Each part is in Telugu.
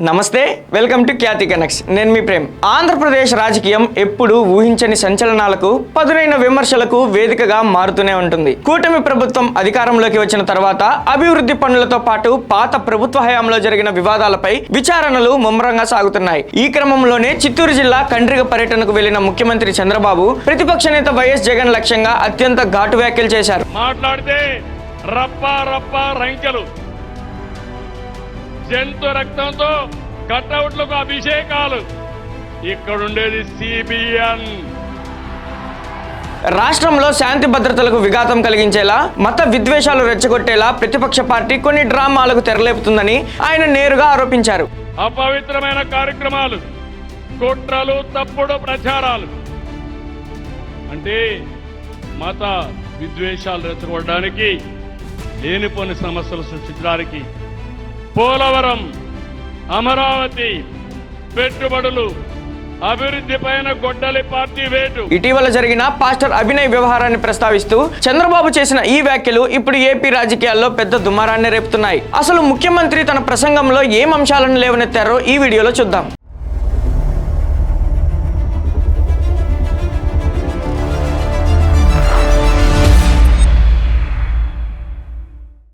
నమస్తే, వెల్కమ్ టు ఖ్యాతి కనెక్ట్స్. నేను మీ ప్రేమ్. ఆంధ్రప్రదేశ్ రాజకీయం ఎప్పుడు ఊహించని సంచలనాలకు, పదునైన విమర్శలకు వేదికగా మారుతూనే ఉంటుంది. కూటమి ప్రభుత్వం అధికారంలోకి వచ్చిన తర్వాత అభివృద్ధి పనులతో పాటు పాత ప్రభుత్వ హయాంలో జరిగిన వివాదాలపై విచారణలు ముమ్మరంగా సాగుతున్నాయి. ఈ క్రమంలోనే చిత్తూరు జిల్లా కండ్రిగ పర్యటనకు వెళ్లిన ముఖ్యమంత్రి చంద్రబాబు ప్రతిపక్ష నేత వైఎస్ జగన్ లక్ష్యంగా అత్యంత ఘాటు వ్యాఖ్యలు చేశారు. మాట్లాడితే రప్ప రంకెలు, జంతు రక్తంతో కట్అవుట్లకు అభిషేకాలు, ఇక్కడుండేది సిబిఎన్. రాష్ట్రంలో శాంతి భద్రతలకు విఘాతం కలిగించేలా, మత విద్వేషాలు రెచ్చగొట్టేలా ప్రతిపక్ష పార్టీ కొన్ని డ్రామాలకు తెరలేపుతుందని ఆయన నేరుగా ఆరోపించారు. అపవిత్రమైన కార్యక్రమాలు, కుట్రలు, తప్పుడు ప్రచారాలు, అంటే మత విద్వేషాలు రెచ్చగొట్టడానికి, లేనిపోని సమస్యలు సృష్టించడానికి పోలవరం, అమరావతి, పెట్టుబడులు, అభివృద్ధి పైన గొడ్డలి పార్టీ వేటు. ఇటీవల జరిగిన పాస్టర్ అభినయ్ వ్యవహారాన్ని ప్రస్తావిస్తూ చంద్రబాబు చేసిన ఈ వ్యాఖ్యలు ఇప్పుడు ఏపీ రాజకీయాల్లో పెద్ద దుమారాన్ని రేపుతున్నాయి. అసలు ముఖ్యమంత్రి తన ప్రసంగంలో ఏం అంశాలను లేవనెత్తారో ఈ వీడియోలో చూద్దాం.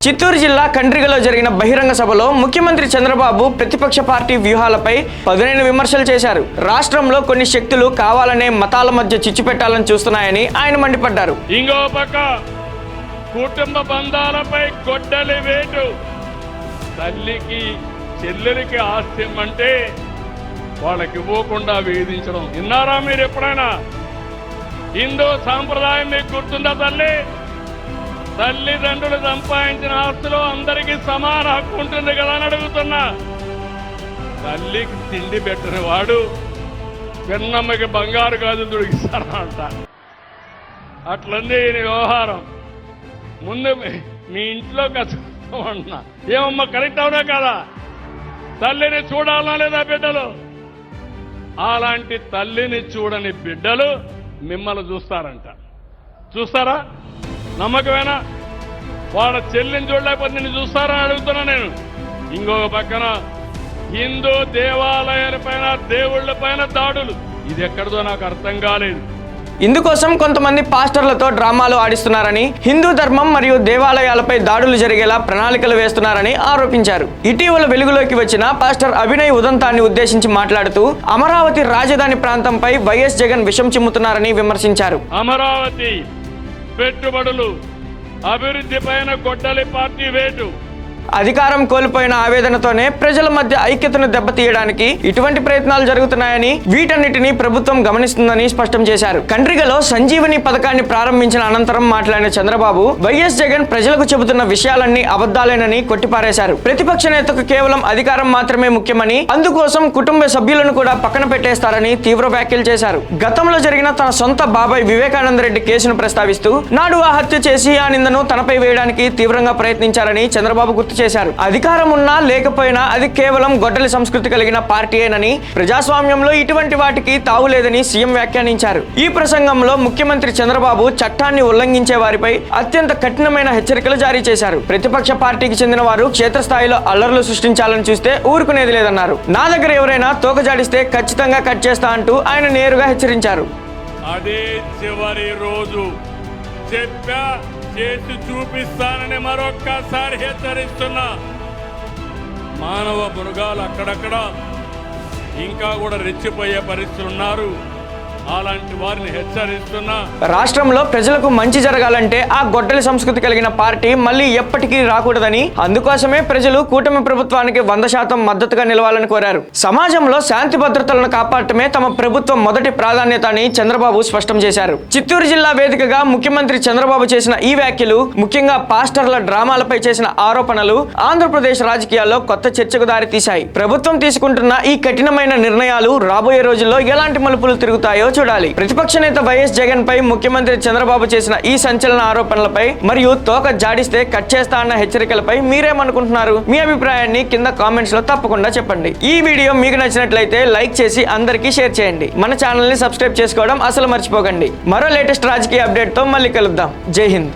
చిత్తూరు జిల్లా కండ్రిగలో జరిగిన బహిరంగ సభలో ముఖ్యమంత్రి చంద్రబాబు ప్రతిపక్ష పార్టీ వ్యూహాలపై పదునైన విమర్శలు చేశారు. రాష్ట్రంలో కొన్ని శక్తులు కావాలనే మతాల మధ్య చిచ్చు పెట్టాలని చూస్తున్నాయని ఆయన మండిపడ్డారు. ఇంకో పక్క కుటుంబ బంధాలపై గొడ్డలి వేటు. తల్లికి చెల్లెలికి ఆస్తి అంటే వాళ్ళకి ఇవ్వకుండా వేధించడం. విన్నారా మీరు ఎప్పుడైనా? హిందూ సాంప్రదాయం మీకు గుర్తుందా? తల్లిదండ్రులు సంపాదించిన ఆస్తులో అందరికీ సమాన హక్కు ఉంటుంది కదా అని అడుగుతున్నా. తల్లికి తిండి పెట్టిన వాడు పెన్నమ్మకి బంగారు గాజులు దొరికిస్తారంట. అట్లంది ఈయన వ్యవహారం. ముందు మీ ఇంట్లో కష్టమన్నా ఏమమ్మా, కరెక్ట్ అవునా కదా? తల్లిని చూడాలనా లేదా బిడ్డలు? అలాంటి తల్లిని చూడని బిడ్డలు మిమ్మల్ని చూస్తారంట. చూస్తారా? నమ్మకమేనా? వాళ్ళ చెల్లిని చూడలేకపోతే నిన్ను చూస్తారని అడుగుతున్నా నేను. ఇంకొక పక్కన హిందూ దేవాలయాల పైన, దేవుళ్ల పైన దాడులు. ఇది ఎక్కడిదో నాకు అర్థం కాలేదు. ఇందుకోసం కొంతమంది పాస్టర్లతో డ్రామాలు ఆడిస్తున్నారని, హిందూ ధర్మం మరియు దేవాలయాలపై దాడులు జరిగేలా ప్రణాళికలు వేస్తున్నారని ఆరోపించారు. ఇటీవల వెలుగులోకి వచ్చిన పాస్టర్ అభినయ్ ఉదంతాన్ని ఉద్దేశించి మాట్లాడుతూ అమరావతి రాజధాని ప్రాంతంపై వైఎస్ జగన్ విషం చిమ్ముతున్నారని విమర్శించారు. అమరావతి, పెట్టుబడులు, అభివృద్ధి పైన గొడ్డలి పార్టీ వేటు. అధికారం కోల్పోయిన ఆవేదనతోనే ప్రజల మధ్య ఐక్యతను దెబ్బతీయడానికి ఇటువంటి ప్రయత్నాలు జరుగుతున్నాయని, వీటన్నిటిని ప్రభుత్వం గమనిస్తుందని స్పష్టం చేశారు. కండ్రిగలో సంజీవని పథకాన్ని ప్రారంభించిన అనంతరం మాట్లాడిన చంద్రబాబు వైఎస్ జగన్ ప్రజలకు చెబుతున్న విషయాలన్నీ అబద్ధాలేనని కొట్టిపారేశారు. ప్రతిపక్ష నేతకు కేవలం అధికారం మాత్రమే ముఖ్యమని, అందుకోసం కుటుంబ సభ్యులను కూడా పక్కన పెట్టేస్తారని తీవ్ర వ్యాఖ్యలు చేశారు. గతంలో జరిగిన తన సొంత బాబాయ్ వివేకానంద రెడ్డి కేసును ప్రస్తావిస్తూ నాడు ఆ హత్య చేసి ఆ నిందను తనపై వేయడానికి తీవ్రంగా ప్రయత్నించారని చంద్రబాబు గుర్తు చేశారు. అధికారం ఉన్నా లేకపోయినా అది కేవలం గొడ్డలి సంస్కృతి కలిగిన పార్టీయేనని, ప్రజాస్వామ్యంలో ఇటువంటి వాటికి తావులేదని సీఎం వ్యాఖ్యానించారు. ఈ ప్రసంగంలో ముఖ్యమంత్రి చంద్రబాబు చట్టాన్ని ఉల్లంఘించే వారిపై అత్యంత కఠినమైన హెచ్చరికలు జారీ చేశారు. ప్రతిపక్ష పార్టీకి చెందిన వారు క్షేత్రస్థాయిలో అల్లర్లు సృష్టించాలని చూస్తే ఊరుకునేది లేదన్నారు. నా దగ్గర ఎవరైనా తోకజాడిస్తే ఖచ్చితంగా కట్ చేస్తా అంటూ ఆయన నేరుగా హెచ్చరించారు. అదే చివరి రోజు చెప్పా, చేసి చూపిస్తానని మరొక్కసారి హెచ్చరిస్తున్నా. మానవ మృగాలు అక్కడక్కడ ఇంకా కూడా రెచ్చిపోయే పరిస్థితులు ఉన్నారు. అలాంటి వారిని హెచ్చరిస్తున్నా. రాష్ట్రంలో ప్రజలకు మంచి జరగాలంటే ఆ గొడ్డలి సంస్కృతి కలిగిన పార్టీ మళ్ళీ ఎప్పటికీ రాకూడదని, అందుకోసమే ప్రజలు కూటమి ప్రభుత్వానికి 100% మద్దతుగా నిలవాలని కోరారు. సమాజంలో శాంతి భద్రతలను కాపాడటమే తమ ప్రభుత్వం మొదటి ప్రాధాన్యత అని చంద్రబాబు స్పష్టం చేశారు. చిత్తూరు జిల్లా వేదికగా ముఖ్యమంత్రి చంద్రబాబు చేసిన ఈ వ్యాఖ్యలు, ముఖ్యంగా పాస్టర్ల డ్రామాలపై చేసిన ఆరోపణలు ఆంధ్రప్రదేశ్ రాజకీయాల్లో కొత్త చర్చకు దారి తీశాయి. ప్రభుత్వం తీసుకుంటున్న ఈ కఠినమైన నిర్ణయాలు రాబోయే రోజుల్లో ఎలాంటి మలుపులు తిరుగుతాయో చూడాలి. ప్రతిపక్ష నేత వైఎస్ జగన్ పై ముఖ్యమంత్రి చంద్రబాబు చేసిన ఈ సంచలన ఆరోపణలపై మరియు తోక జాడిస్తే కట్ చేస్తా అన్న హెచ్చరికలపై మీరేమనుకుంటున్నారు? మీ అభిప్రాయాన్ని కింద కామెంట్స్ లో తప్పకుండా చెప్పండి. ఈ వీడియో మీకు నచ్చినట్లయితే లైక్ చేసి అందరికీ షేర్ చేయండి. మన ఛానల్ ని సబ్స్క్రైబ్ చేసుకోవడం అసలు మర్చిపోకండి. మరో లేటెస్ట్ రాజకీయ అప్డేట్ తో మళ్ళీ కలుద్దాం. జై హింద్.